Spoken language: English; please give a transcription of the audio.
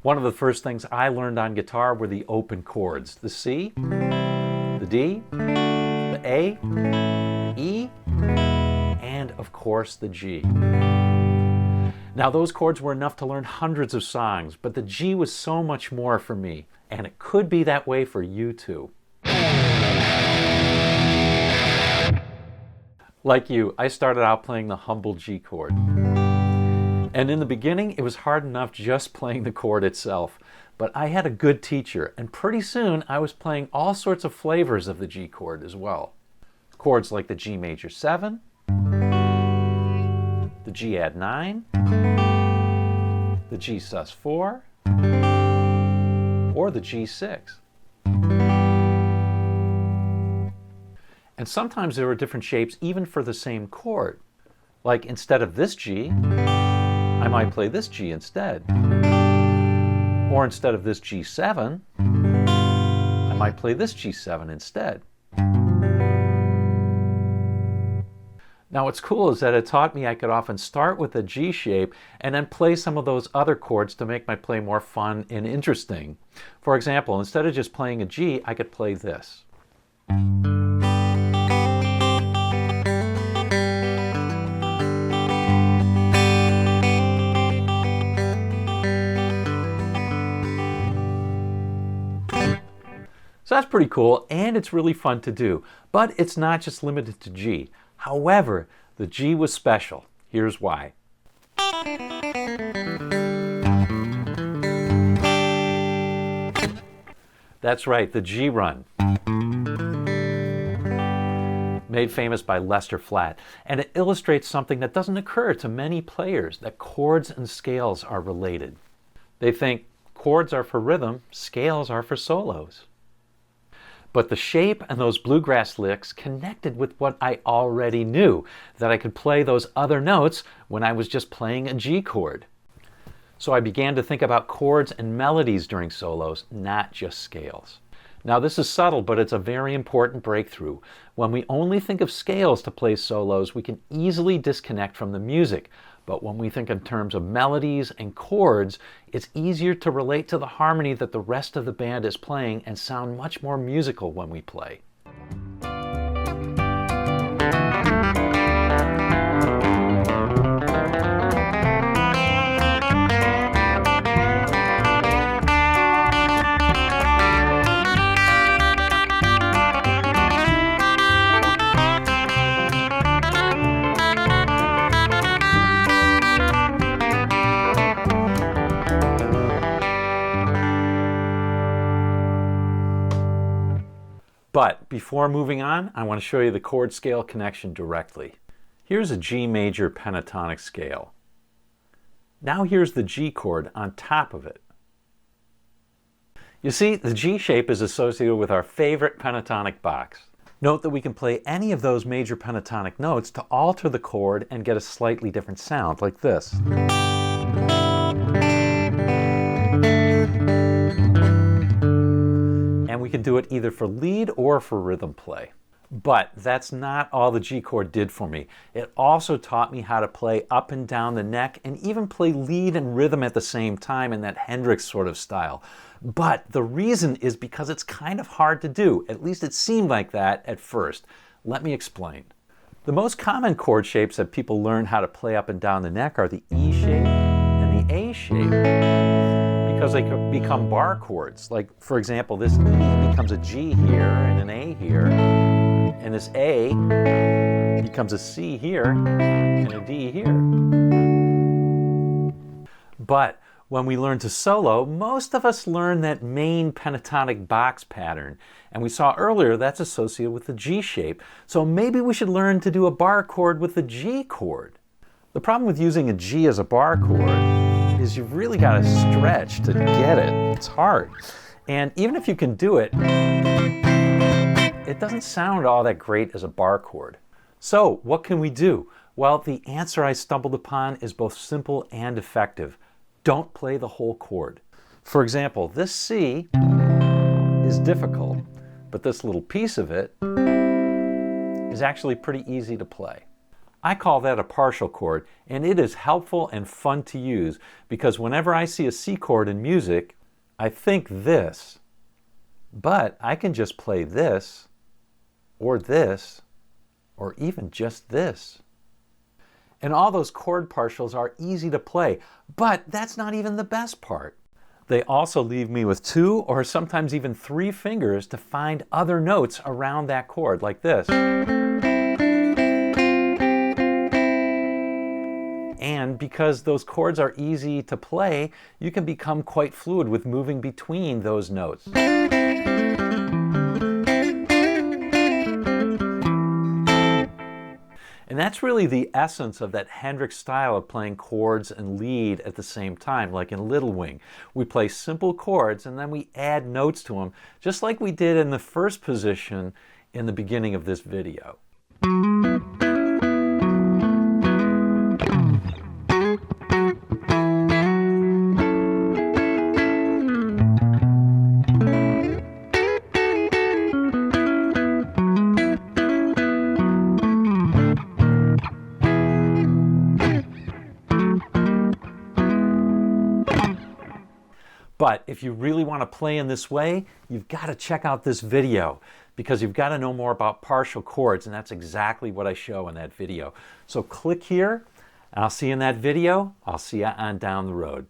One of the first things I learned on guitar were the open chords. The C, the D, the A, the E, and of course the G. Now those chords were enough to learn hundreds of songs, but the G was so much more for me, and it could be that way for you too. Like you, I started out playing the humble G chord. And in the beginning, it was hard enough just playing the chord itself. But I had a good teacher, and pretty soon I was playing all sorts of flavors of the G chord as well. Chords like the G major 7, the G add 9, the G sus 4, or the G6. And sometimes there were different shapes even for the same chord. Like instead of this G, I might play this G instead. Or instead of this G7, I might play this G7 instead. Now what's cool is that it taught me I could often start with a G shape and then play some of those other chords to make my play more fun and interesting. For example, instead of just playing a G, I could play this. So that's pretty cool, and it's really fun to do. But it's not just limited to G. However, the G was special. Here's why. That's right, the G run. Made famous by Lester Flatt. And it illustrates something that doesn't occur to many players, that chords and scales are related. They think chords are for rhythm, scales are for solos. But the shape and those bluegrass licks connected with what I already knew, that I could play those other notes when I was just playing a G chord. So I began to think about chords and melodies during solos, not just scales. Now this is subtle, but it's a very important breakthrough. When we only think of scales to play solos, we can easily disconnect from the music. But when we think in terms of melodies and chords, it's easier to relate to the harmony that the rest of the band is playing and sound much more musical when we play. But before moving on, I want to show you the chord scale connection directly. Here's a G major pentatonic scale. Now here's the G chord on top of it. You see, the G shape is associated with our favorite pentatonic box. Note that we can play any of those major pentatonic notes to alter the chord and get a slightly different sound, like this. And we can do it either for lead or for rhythm play. But that's not all the G chord did for me. It also taught me how to play up and down the neck and even play lead and rhythm at the same time in that Hendrix sort of style. But the reason is because it's kind of hard to do. At least it seemed like that at first. Let me explain. The most common chord shapes that people learn how to play up and down the neck are the E shape and the A shape, because they could become bar chords. Like, for example, this E becomes a G here and an A here, and this A becomes a C here and a D here. But when we learn to solo, most of us learn that main pentatonic box pattern. And we saw earlier that's associated with the G shape. So maybe we should learn to do a bar chord with the G chord. The problem with using a G as a bar chord is you've really got to stretch to get it. It's hard. And even if you can do it, it doesn't sound all that great as a bar chord. So what can we do? Well, the answer I stumbled upon is both simple and effective. Don't play the whole chord. For example, this C is difficult, but this little piece of it is actually pretty easy to play. I call that a partial chord, and it is helpful and fun to use because whenever I see a C chord in music, I think this, but I can just play this, or even just this. And all those chord partials are easy to play, but that's not even the best part. They also leave me with 2 or sometimes even 3 fingers to find other notes around that chord, like this. And because those chords are easy to play, you can become quite fluid with moving between those notes. And that's really the essence of that Hendrix style of playing chords and lead at the same time, like in Little Wing. We play simple chords and then we add notes to them, just like we did in the first position in the beginning of this video. But if you really want to play in this way, you've got to check out this video because you've got to know more about partial chords, and that's exactly what I show in that video. So click here, and I'll see you in that video. I'll see you on down the road.